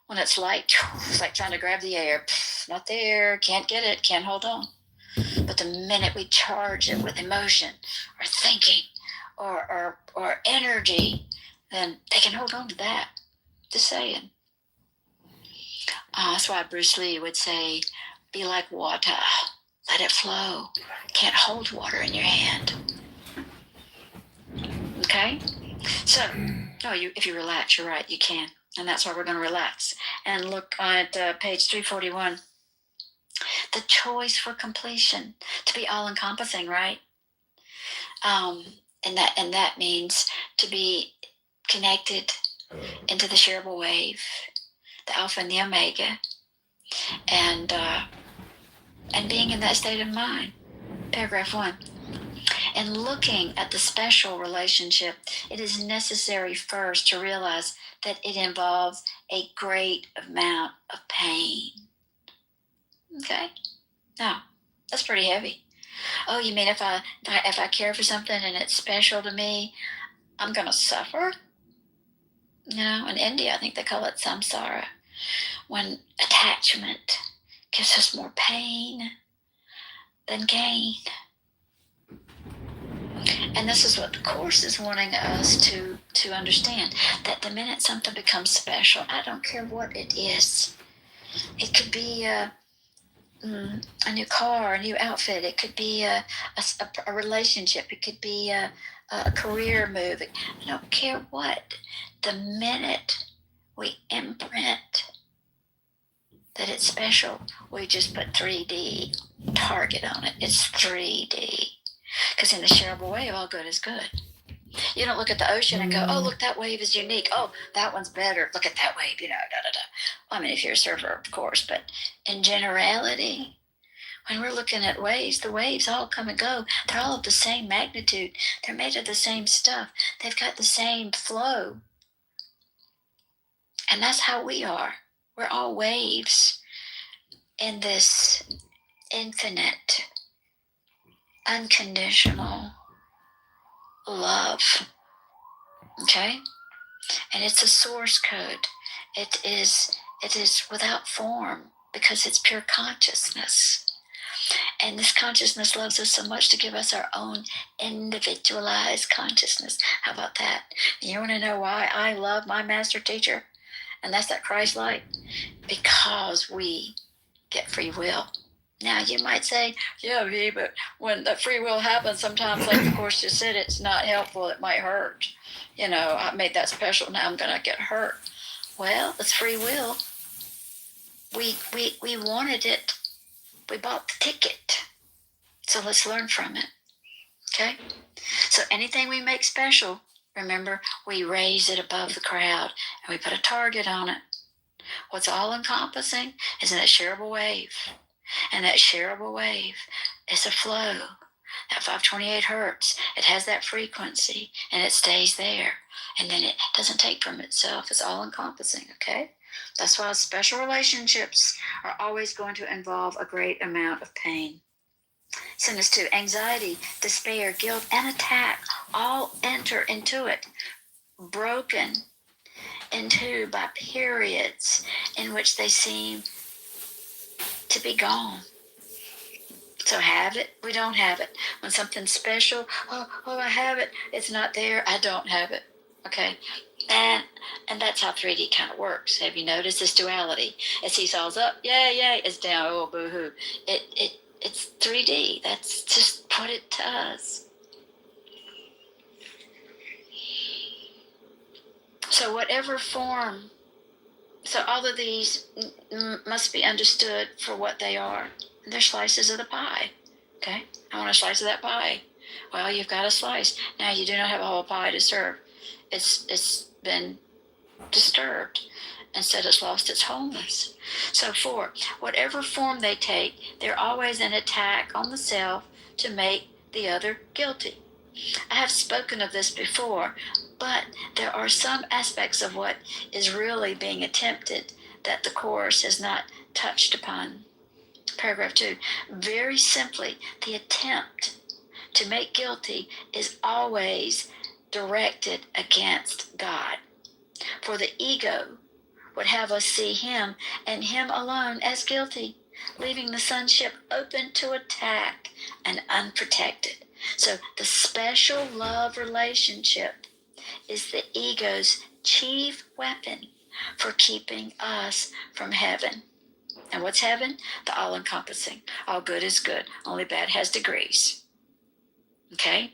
when it's like trying to grab the air. Not there, can't get it, can't hold on. But the minute we charge it with emotion or thinking or energy, then they can hold on to that. Just saying. That's why Bruce Lee would say, be like water, let it flow. Can't hold water in your hand. Okay? So, if you relax, you're right, you can. And that's why we're going to relax. And look at page 341. The choice for completion, to be all-encompassing, right? And that means to be connected into the shareable wave, the alpha and the omega, and being in that state of mind. Paragraph 1. In looking at the special relationship, it is necessary first to realize that it involves a great amount of pain. Okay? Now, that's pretty heavy. Oh, you mean if I care for something and it's special to me, I'm going to suffer? In India, I think they call it samsara, when attachment gives us more pain than gain. And this is what the Course is wanting us to understand, that the minute something becomes special, I don't care what it is. It could be a new car, a new outfit. It could be a relationship. It could be a career move. I don't care what. The minute we imprint that it's special, we just put 3D target on it. It's 3D. Because in the shareable wave, all good is good. You don't look at the ocean and go, oh, look, that wave is unique. Oh, that one's better. Look at that wave, I mean, if you're a surfer, of course, but in generality, when we're looking at waves, the waves all come and go. They're all of the same magnitude. They're made of the same stuff. They've got the same flow. And that's how we are. We're all waves in this infinite, unconditional love. Okay? And it's a source code. It is without form because it's pure consciousness. And this consciousness loves us so much to give us our own individualized consciousness. How about that? You want to know why I love my master teacher? And that's that Christ light? Because we get free will. Now, you might say, yeah, V, but when the free will happens, sometimes, like the Course just said, it's not helpful. It might hurt. I made that special. Now I'm going to get hurt. Well, it's free will. We wanted it. We bought the ticket. So let's learn from it. Okay? So anything we make special, remember, we raise it above the crowd and we put a target on it. What's all-encompassing is that shareable wave. And that shareable wave is a flow. That 528 hertz, it has that frequency and it stays there. And then it doesn't take from itself. It's all-encompassing, okay? That's why special relationships are always going to involve a great amount of pain. Sentence 2, anxiety, despair, guilt, and attack all enter into it, broken into by periods in which they seem to be gone. So have it, we don't have it. When something's special, oh, I have it, it's not there, I don't have it. Okay? And that's how 3D kind of works. Have you noticed this duality? It seesaws up, yay, it's down, oh, boo-hoo. It's 3D. That's just what it does. So whatever form, so all of these must be understood for what they are. They're slices of the pie. Okay? I want a slice of that pie. Well, you've got a slice. Now you do not have a whole pie to serve. It's been disturbed. Instead, it's lost its wholeness. So 4, whatever form they take, they're always an attack on the self to make the other guilty. I have spoken of this before, but there are some aspects of what is really being attempted that the Course has not touched upon. Paragraph 2, very simply, the attempt to make guilty is always directed against God. For the ego would have us see him and him alone as guilty, leaving the sonship open to attack and unprotected. So the special love relationship is the ego's chief weapon for keeping us from heaven. And what's heaven? The all-encompassing. All good is good. Only bad has degrees. Okay?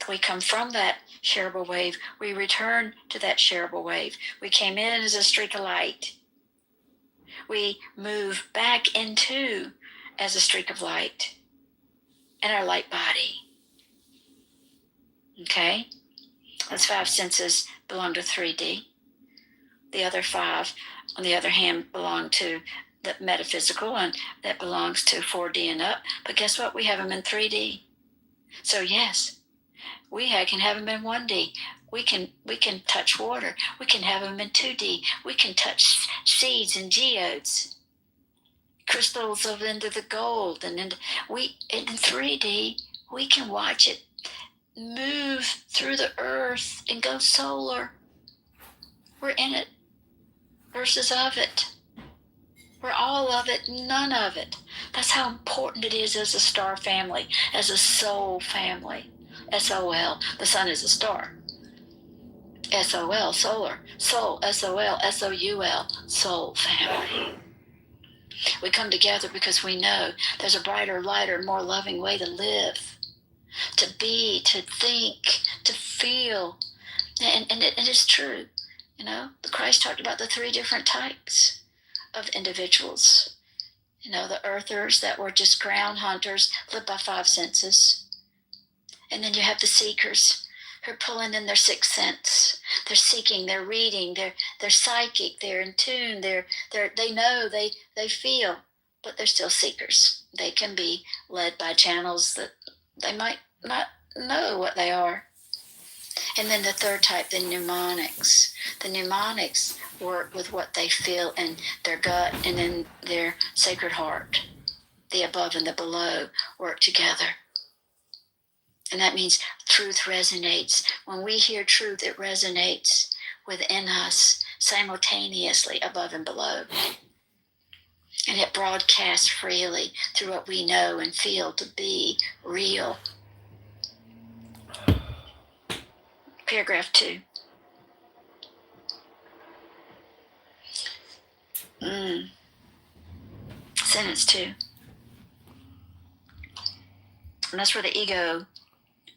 We come from that shareable wave. We return to that shareable wave. We came in as a streak of light. We move back into as a streak of light in our light body. Okay? Those five senses belong to 3D. The other five, on the other hand, belong to the metaphysical, and that belongs to 4D and up. But guess what? We have them in 3D. So yes, we can have them in 1D. We can touch water. We can have them in 2D. We can touch seeds and geodes, crystals of into the gold, and in 3D we can watch it move through the earth and go solar. We're in it versus of it. We're all of it, none of it. That's how important it is as a star family, as a soul family. SOL, the sun is a star. SOL, solar. Soul, SOL, SOUL, soul family. We come together because we know there's a brighter, lighter, more loving way to live, to be, to think, to feel. And it is true. You know, the Christ talked about the 3 different types of individuals. You know, the earthers that were just ground hunters, lived by 5 senses. And then you have the seekers who are pulling in their 6th sense. They're seeking, they're reading, they're psychic, they're in tune, they know, they feel, but they're still seekers. They can be led by channels that they might not know what they are. And then the 3rd type, the mnemonics. The mnemonics work with what they feel in their gut and in their sacred heart. The above and the below work together. And that means truth resonates. When we hear truth, it resonates within us simultaneously, above and below. And it broadcasts freely through what we know and feel to be real. Paragraph 2. Sentence 2. And that's where the ego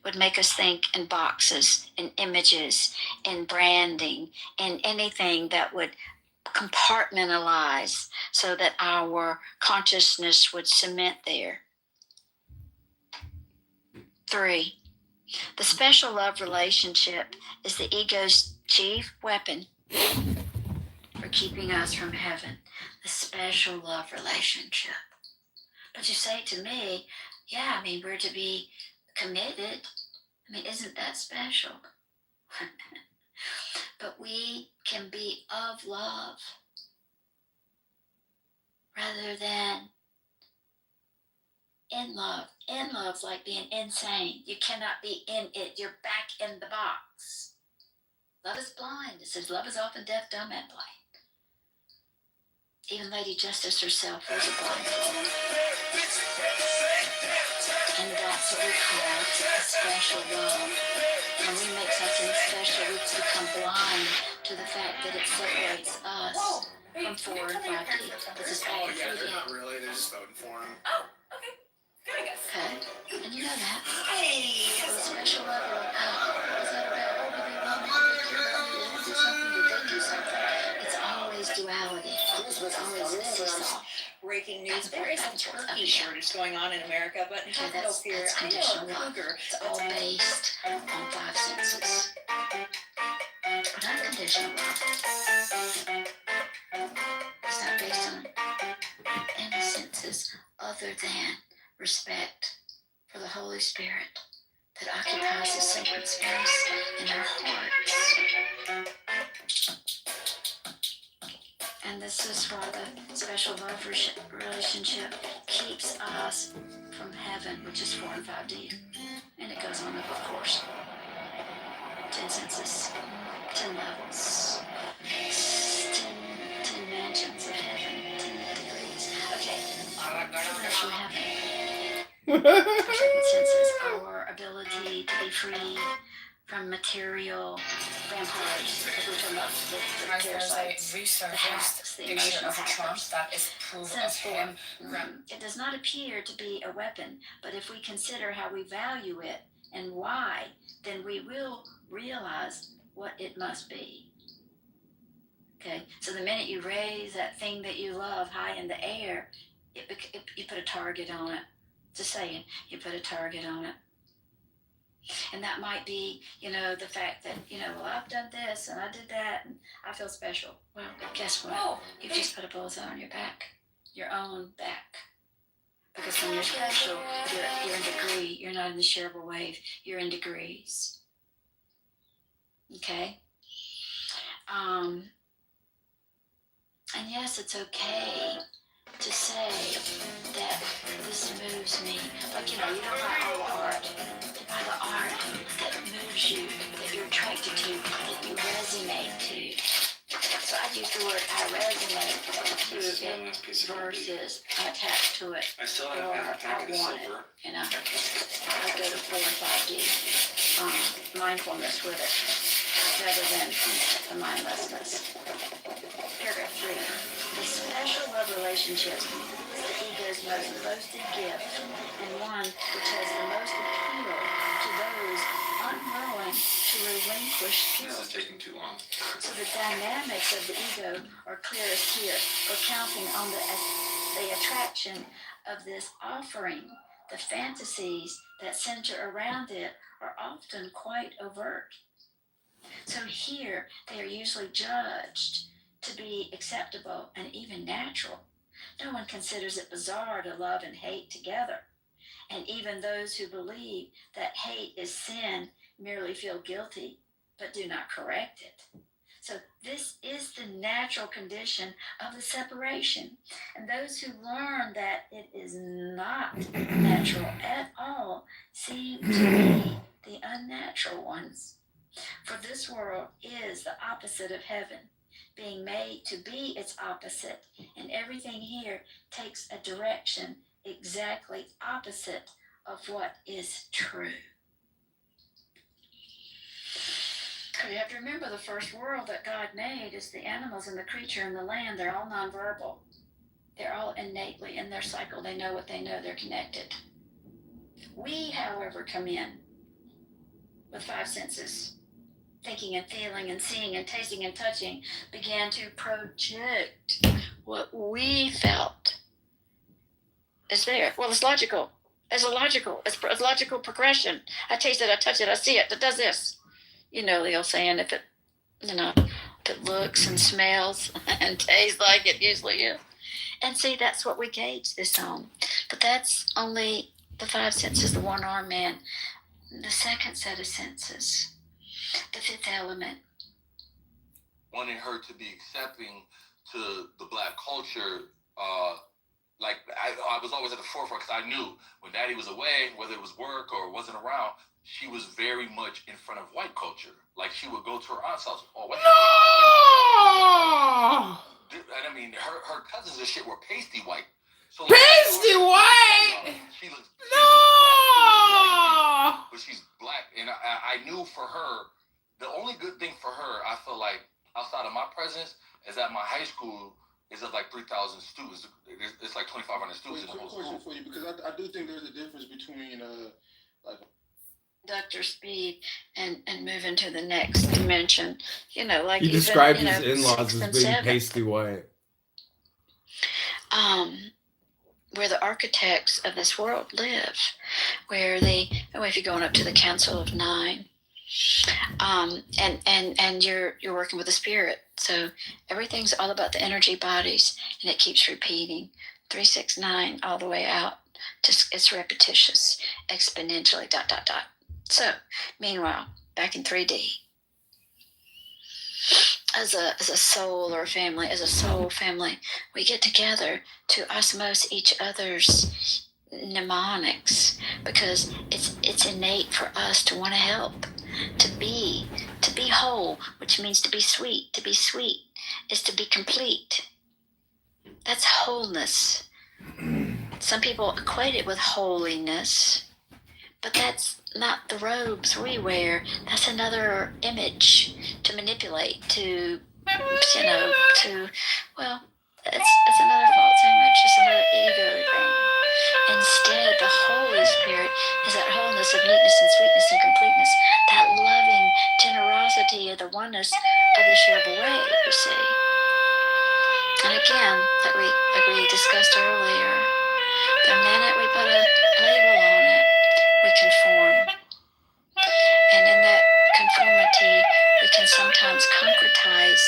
would make us think in boxes, in images, in branding, in anything that would compartmentalize so that our consciousness would cement there. 3. The special love relationship is the ego's chief weapon for keeping us from heaven. The special love relationship. But you say to me, yeah, I mean, we're to be committed. I mean, isn't that special? But we can be of love rather than in love. In love's like being insane. You cannot be in it. You're back in the box. Love is blind. It says love is often deaf, dumb, and blind. Even Lady Justice herself was a blindfold. And that's what we call a special love. When we make something special, we become blind to the fact that it separates us from 4 and 5D. This is all 3D. Not really, they're just voting for him. Okay? And you know that. So the special love, you're like, what is that about? Oh, do they love me? Did they do something? Did they do something? It's always duality. It's always this seesaw. Breaking news. There is a turkey shortage going on in America, but have no fear. That's I know conditional a love. cougar. It's all based on 5 senses. But unconditional love is not based on any senses other than respect for the Holy Spirit that occupies a sacred space in our hearts. And this is why the special love relationship keeps us from heaven, which is 4 and 5D. And it goes on up, of course. 10 senses, 10 levels, 10 through heaven. Our second senses, our ability to be free from material vampires, because we're talking about the parasites, the hacks, the emotional hackers. That is proof Sense of him. it does not appear to be a weapon, but if we consider how we value it and why, then we will realize what it must be. Okay, so the minute you raise that thing that you love high in the air, you put a target on it. Just saying, you put a target on it. And that might be, the fact that, well, I've done this and I did that and I feel special. Well, guess what? Oh, You've just put a bullseye on your back, your own back. Because when you're special, you're in degree. You're not in the shareable wave. You're in degrees. Okay? And yes, it's okay to say that this moves me. Like, you don't buy all the art. You buy the art that moves you, that you're attracted to, that you resonate to. So I use the word I resonate to it versus attached to it. I still Or have a pack I of want silver. it. I go to 4 and 5D mindfulness with it rather than the mindlessness. Paragraph 3. The special love relationship is the ego's most boasted gift and one which has the most appeal to those unwilling to relinquish This guilt. is taking too long. So the dynamics of the ego are clearest here. We're counting on the attraction of this offering. The fantasies that center around it are often quite overt. So here they are usually judged to be acceptable and even natural. No one considers it bizarre to love and hate together. And even those who believe that hate is sin merely feel guilty, but do not correct it. So this is the natural condition of the separation. And those who learn that it is not natural at all seem to be the unnatural ones. For this world is the opposite of heaven, being made to be its opposite, and everything here takes a direction exactly opposite of what is true. So you have to remember the first world that God made is the animals and the creature and the land. They're all nonverbal. They're all innately in their cycle. They know what they know. They're connected. We, however, come in with 5 senses. Thinking and feeling and seeing and tasting and touching began to project what we felt is there. Well, it's logical. It's a logical progression. I taste it, I touch it, I see it. It does this. The old saying, if it looks and smells and tastes like it usually is. And see, that's what we gauge this on. But that's only the 5 senses, the one-armed man. The second set of senses, the 5th element. Wanting her to be accepting to the Black culture, I was always at the forefront because I knew when Daddy was away, whether it was work or wasn't around, she was very much in front of white culture. Like she would go to her aunt's house. Oh, white people. And I mean, her cousins and shit were pasty white. So Pasty white. She looks No. but she's Black, and I knew for her, the only good thing for her, I feel like outside of my presence, is that my high school is of like 3,000 students. It's like 2,500 students in the whole Question school. for you, because I do think there's a difference between Conductor speed and move into the next dimension. Like He described his in-laws as being pasty white. Where the architects of this world live, if you're going up to the Council of 9, and you're working with the spirit, so everything's all about the energy bodies, and it keeps repeating 3, 6, 9 all the way out. Just it's repetitious, exponentially. ... So, meanwhile, back in 3D. As a soul or family, as a soul family, we get together to osmose each other's mnemonics because it's innate for us to want to help, to be whole, which means to be sweet. To be sweet is to be complete. That's wholeness. Some people equate it with holiness, but that's not the robes we wear. That's another image to manipulate, to, well, it's another false image. It's another ego thing. Instead, the Holy Spirit is that wholeness of neatness and sweetness and completeness, that loving generosity of the oneness of the shareable way, you see. And again, like we discussed earlier, the minute we put a label on it, we conform. And in that conformity, we can sometimes concretize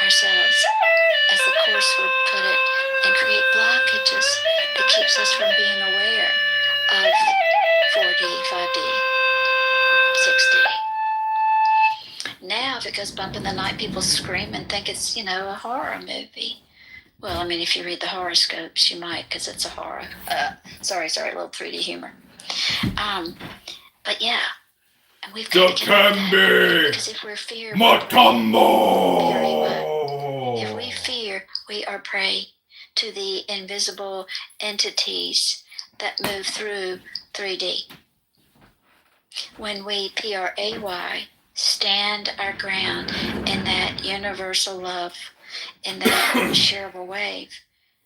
ourselves, as the Course would put it, and create blockages that keeps us from being aware of 4D, 5D, 6D. Now, if it goes bump in the night, people scream and think it's, a horror movie. Well, I mean, if you read the horoscopes, you might, because it's a horror. Sorry, a little 3D humor. But yeah, and we've got to get over that. Because if we're fear, if we fear, we are prey to the invisible entities that move through 3D. When we, PRAY, stand our ground in that universal love, in that shareable wave,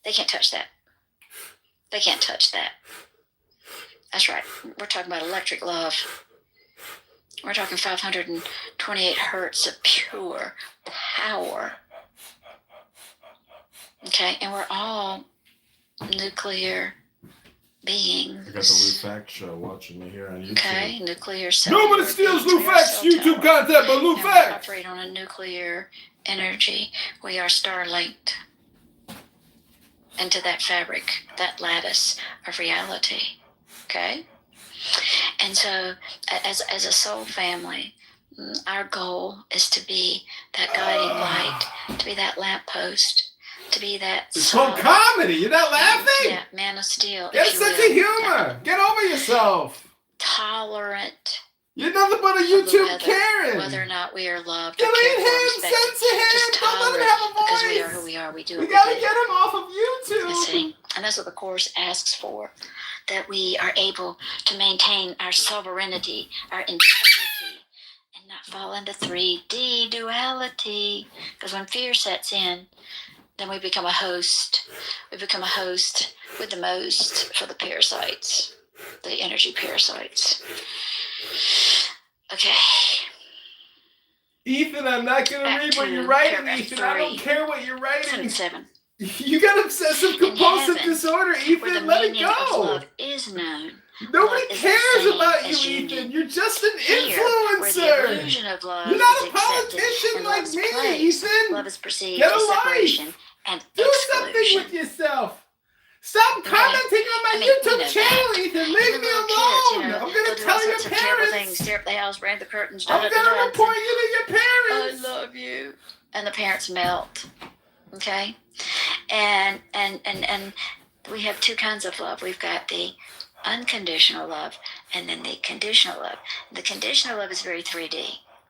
they can't touch that. They can't touch that. That's right. We're talking about electric love. We're talking 528 hertz of pure power. Okay, and we're all nuclear beings. I got the Lou Fact Show watching me here on YouTube. Okay, nuclear cell. Nobody steals Lou Fact's YouTube content but Lou Fact. We operate on a nuclear energy. We are star-linked into that fabric, that lattice of reality. Okay? And so, as a soul family, our goal is to be that guiding light, to be that lamppost, to be that. It's called comedy. You're not laughing? Yeah, man of steel. Get a sense of humor. Get over yourself. Tolerant. You're nothing but a YouTube Karen. Whether or not we are loved, delete him, censor him. Just Don't let him have a voice. Because we are who we are. We do. We gotta get him off of YouTube. You see, and that's what the Course asks for. That we are able to maintain our sovereignty, our integrity, and not fall into 3D duality. Because when fear sets in, then we become a host. We become a host with the most for the parasites, the energy parasites. Okay. Ethan, I'm not going to read what you're writing, Ethan. I don't care what you're writing. 7. You got obsessive compulsive disorder, Ethan. Let it go. Love is known. Nobody cares about you, Ethan. You're just an influencer. You're not a politician like me, Ethan. Love is perceived Get a as life. separation and Do exclusion. something with yourself. Stop commenting on my YouTube channel, Ethan. Leave me alone. I'm going to tell your parents. Stare up the house, rain the curtains. I'm going to report you to your parents. I love you. And the parents melt. Okay? And we have two kinds of love. We've got the unconditional love and then the conditional love. The conditional love is very 3D.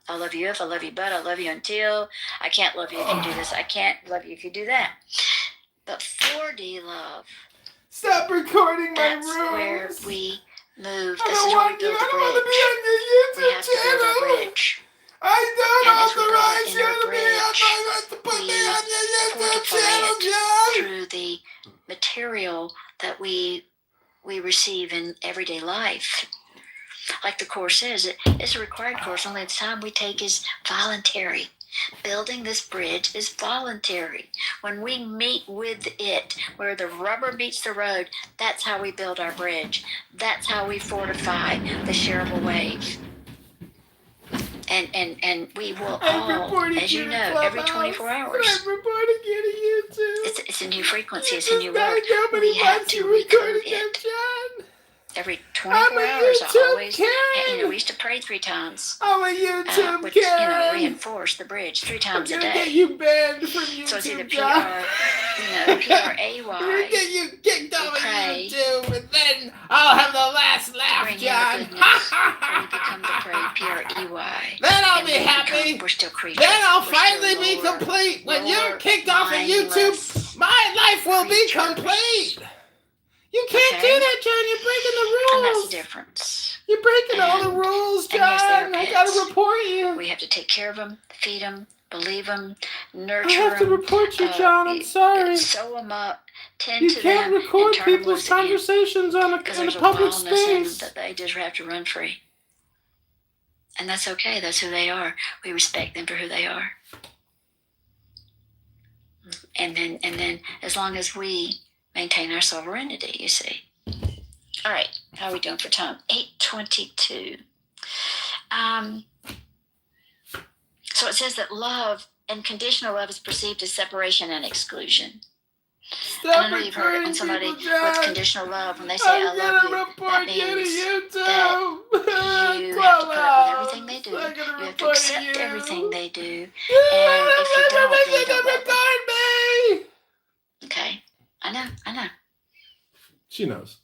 I love you if I love you, but I love you until. I can't love you if you do this. I can't love you if you do that. But 4D love. Stop recording my That's rooms. where we move. I This don't is where we want build I the don't want to be bridge. on your We YouTube have to build a channel. bridge. I don't And as we build authorize an you inner to be on my to put we me on your YouTube fortify channel, it John. through the material that we receive in everyday life. Like the Course says, it's a required course, only the time we take is voluntary. Building this bridge is voluntary. When we meet with it, where the rubber meets the road, that's how we build our bridge. That's how we fortify the shareable wave. And we will all, as you know, every 24 hours. I'm reporting you to YouTube. It's a new frequency, it's a new road. Nobody We have wants to you recode recording them, it. John. Every I'm 24 a hours, I YouTube always, Karen. we used to pray 3 times. I'm a YouTube Which, Karen. reinforce the bridge 3 times a I'm gonna get day. you banned from YouTube, So it's either John. PRAY, I'm gonna get you kicked off of pray. YouTube, and then I'll have the last laugh, bring in John. the goodness, we become the prey, PREY. Then I'll And be we happy. We're still creatures. Then I'll We're finally still be lower, complete. When lower, you're kicked off of mindless YouTube, my life will be creatures. complete. You can't Okay. do that, John. You're breaking the And that's rules. the difference. You're breaking all the And- rules, and yes, they are John. I gotta pets. report you. We have to take care of them, feed them, believe them, nurture I have to them, report you, John. I'm sorry. sew them up, tend You to can't them, record and turn them people's loose again. conversations Because in a there's a public wildness in them space. that they just have to run free. And that's okay. That's who they are. We respect them for who they are. And then as long as we maintain our sovereignty, you see. All right. How are we doing for time? 8:22. So it says that love and conditional love is perceived as separation and exclusion. And I know you've heard it when somebody with conditional love, when they say I love you, that means that you have to put up with everything they do. You have to accept everything they do. And if you don't, then you don't love them. Okay? I know. She knows.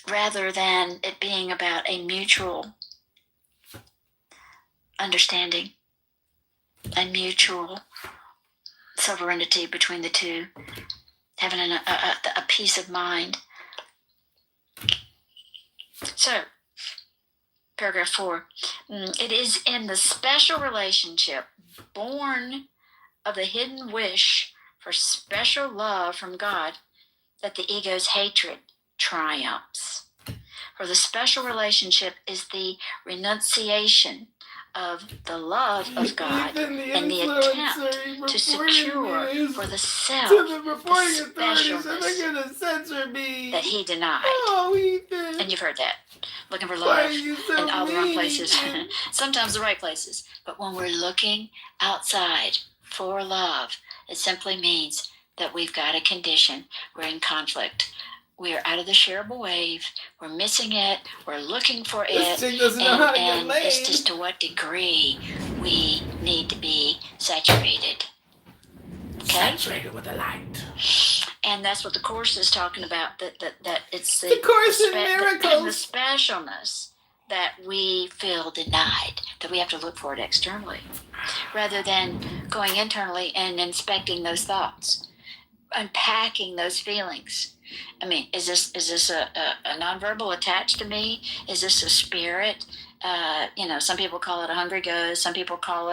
Rather than it being about a mutual understanding, a mutual sovereignty between the two, having a peace of mind. So, paragraph 4. It is in the special relationship born of the hidden wish for special love from God that the ego's hatred triumphs. For the special relationship is the renunciation of the love of God and the attempt to secure for the self the specialness that he denied. Oh, Ethan. And you've heard that. Looking for Why love are you so in all the wrong mean, places. Ethan? Sometimes the right places. But when we're looking outside for love, it simply means that we've got a condition. We're in conflict. We're out of the shareable wave. We're missing it. We're looking for This it. chick doesn't know how to get And laid. it's just to what degree we need to be saturated. Okay? Saturated with the light. And that's what the Course is talking about. That it's The Course in the Miracles. specialness that we feel denied, that we have to look for it externally, rather than going internally and inspecting those thoughts, unpacking those feelings. I mean, is this a nonverbal attached to me? Is this a spirit? Some people call it a hungry ghost. Some people call it